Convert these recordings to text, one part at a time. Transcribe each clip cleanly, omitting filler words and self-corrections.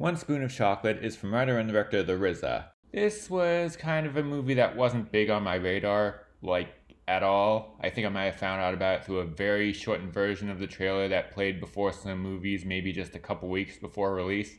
One Spoon of Chocolate is from writer and director the RZA. This was kind of a movie that wasn't big on my radar, at all. I think I might have found out about it through a very shortened version of the trailer that played before some movies, maybe just a couple weeks before release.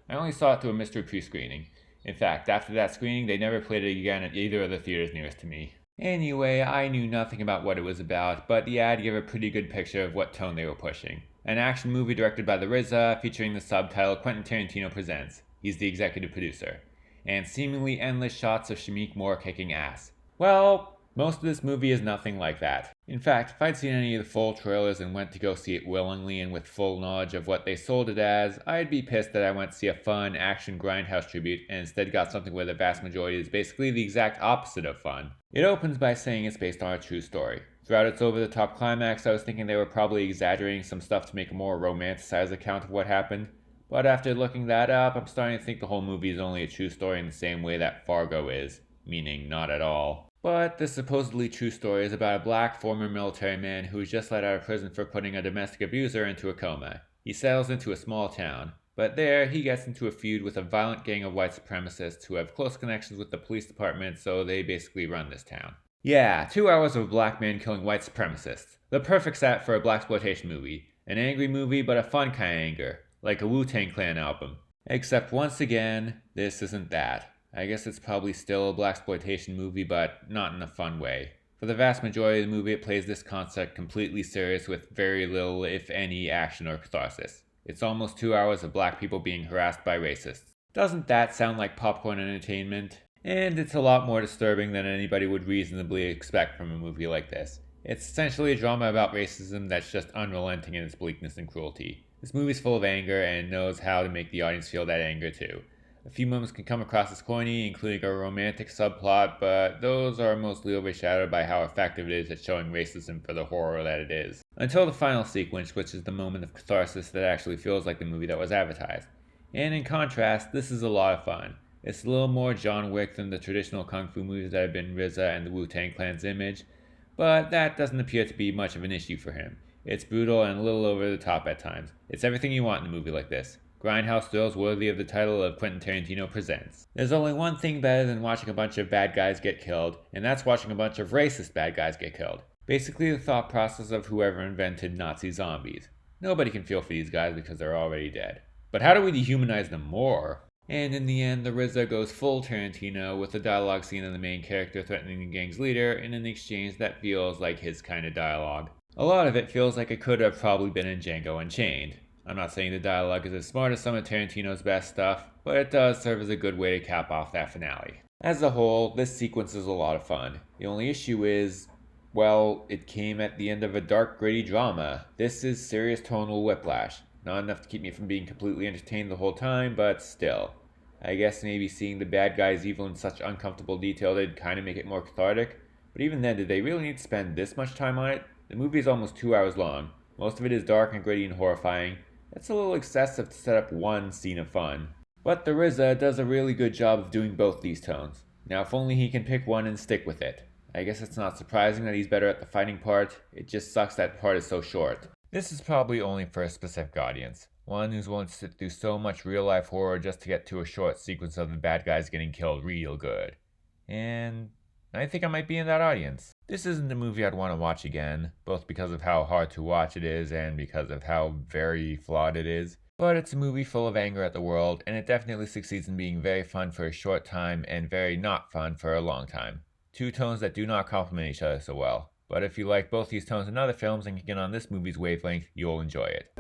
I only saw it through a mystery pre-screening. In fact, after that screening, they never played it again at either of the theaters nearest to me. Anyway, I knew nothing about what it was about, but the ad gave a pretty good picture of what tone they were pushing. An action movie directed by the RZA, featuring the subtitle Quentin Tarantino Presents. He's the executive producer. And seemingly endless shots of Shameik Moore kicking ass. Well, most of this movie is nothing like that. In fact, if I'd seen any of the full trailers and went to go see it willingly and with full knowledge of what they sold it as, I'd be pissed that I went to see a fun action grindhouse tribute and instead got something where the vast majority is basically the exact opposite of fun. It opens by saying it's based on a true story. Throughout its over-the-top climax, I was thinking they were probably exaggerating some stuff to make a more romanticized account of what happened. But after looking that up, I'm starting to think the whole movie is only a true story in the same way that Fargo is, meaning not at all. But this supposedly true story is about a black former military man who was just let out of prison for putting a domestic abuser into a coma. He settles into a small town, but there he gets into a feud with a violent gang of white supremacists who have close connections with the police department, so they basically run this town. Yeah, 2 hours of a black man killing white supremacists. The perfect set for a blaxploitation movie. An angry movie, but a fun kind of anger, like a Wu-Tang Clan album. Except once again, this isn't that. I guess it's probably still a blaxploitation movie, but not in a fun way. For the vast majority of the movie, it plays this concept completely serious with very little, if any, action or catharsis. It's almost 2 hours of black people being harassed by racists. Doesn't that sound like popcorn entertainment? And it's a lot more disturbing than anybody would reasonably expect from a movie like this. It's essentially a drama about racism that's just unrelenting in its bleakness and cruelty. This movie's full of anger and knows how to make the audience feel that anger too. A few moments can come across as corny, including a romantic subplot, but those are mostly overshadowed by how effective it is at showing racism for the horror that it is. Until the final sequence, which is the moment of catharsis that actually feels like the movie that was advertised. And in contrast, this is a lot of fun. It's a little more John Wick than the traditional kung fu movies that have been RZA and the Wu-Tang Clan's image, but that doesn't appear to be much of an issue for him. It's brutal and a little over the top at times. It's everything you want in a movie like this. Grindhouse thrills worthy of the title of Quentin Tarantino Presents. There's only one thing better than watching a bunch of bad guys get killed, and that's watching a bunch of racist bad guys get killed. Basically the thought process of whoever invented Nazi zombies. Nobody can feel for these guys because they're already dead. But how do we dehumanize them more? And in the end, the RZA goes full Tarantino with a dialogue scene of the main character threatening the gang's leader in an exchange that feels like his kind of dialogue. A lot of it feels like it could have probably been in Django Unchained. I'm not saying the dialogue is as smart as some of Tarantino's best stuff, but it does serve as a good way to cap off that finale. As a whole, this sequence is a lot of fun. The only issue is, well, it came at the end of a dark, gritty drama. This is serious tonal whiplash. Not enough to keep me from being completely entertained the whole time, but still. I guess maybe seeing the bad guys evil in such uncomfortable detail did kind of make it more cathartic. But even then, did they really need to spend this much time on it? The movie is almost 2 hours long. Most of it is dark and gritty and horrifying. It's a little excessive to set up one scene of fun. But the RZA does a really good job of doing both these tones. Now if only he can pick one and stick with it. I guess it's not surprising that he's better at the fighting part, it just sucks that part is so short. This is probably only for a specific audience. One who's willing to sit through so much real life horror just to get to a short sequence of the bad guys getting killed real good. And I think I might be in that audience. This isn't a movie I'd want to watch again, both because of how hard to watch it is and because of how very flawed it is. But it's a movie full of anger at the world, and it definitely succeeds in being very fun for a short time and very not fun for a long time. Two tones that do not complement each other so well. But if you like both these tones in other films and can get on this movie's wavelength, you'll enjoy it.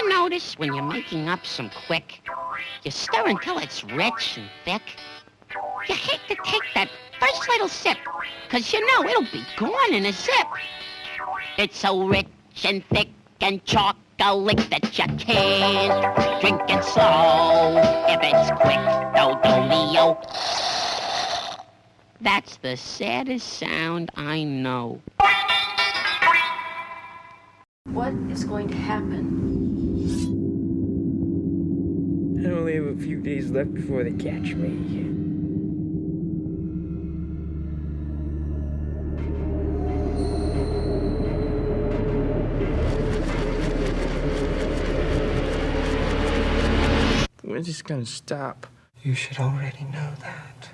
Notice when you're making up some quick, you stir until it's rich and thick. You hate to take that first little sip, 'cause you know it'll be gone in a zip. It's so rich and thick and chocolate that you can't drink it slow. If it's quick, no dolio. That's the saddest sound I know. What is going to happen? I only have a few days left before they catch me. We're just gonna stop. You should already know that.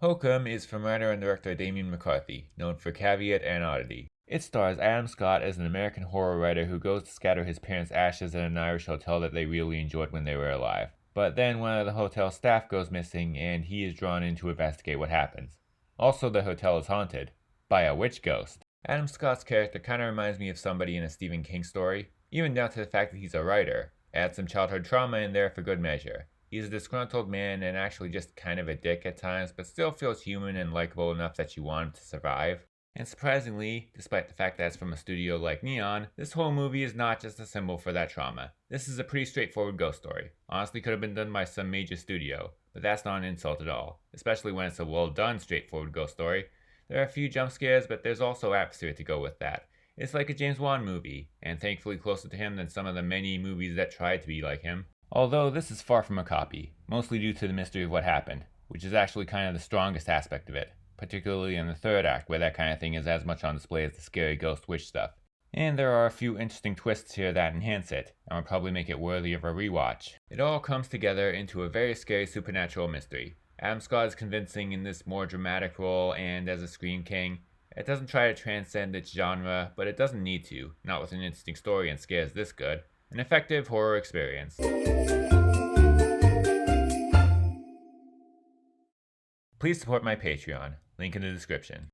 Hokum is from writer and director Damien McCarthy, known for Caveat and Oddity. It stars Adam Scott as an American horror writer who goes to scatter his parents' ashes in an Irish hotel that they really enjoyed when they were alive. But then one of the hotel staff goes missing and he is drawn in to investigate what happens. Also, the hotel is haunted by a witch ghost. Adam Scott's character kind of reminds me of somebody in a Stephen King story, even down to the fact that he's a writer. Add some childhood trauma in there for good measure. He's a disgruntled man and actually just kind of a dick at times, but still feels human and likable enough that you want him to survive. And surprisingly, despite the fact that it's from a studio like Neon, this whole movie is not just a symbol for that trauma. This is a pretty straightforward ghost story. Honestly, could have been done by some major studio, but that's not an insult at all, especially when it's a well done straightforward ghost story. There are a few jump scares, but there's also atmosphere to go with that. It's like a James Wan movie, and thankfully closer to him than some of the many movies that tried to be like him. Although this is far from a copy, mostly due to the mystery of what happened, which is actually kind of the strongest aspect of it, particularly in the third act where that kind of thing is as much on display as the scary ghost witch stuff. And there are a few interesting twists here that enhance it, and will probably make it worthy of a rewatch. It all comes together into a very scary supernatural mystery. Adam Scott is convincing in this more dramatic role and as a Scream King. It doesn't try to transcend its genre, but it doesn't need to, not with an interesting story and scares this good. An effective horror experience. Please support my Patreon, link in the description.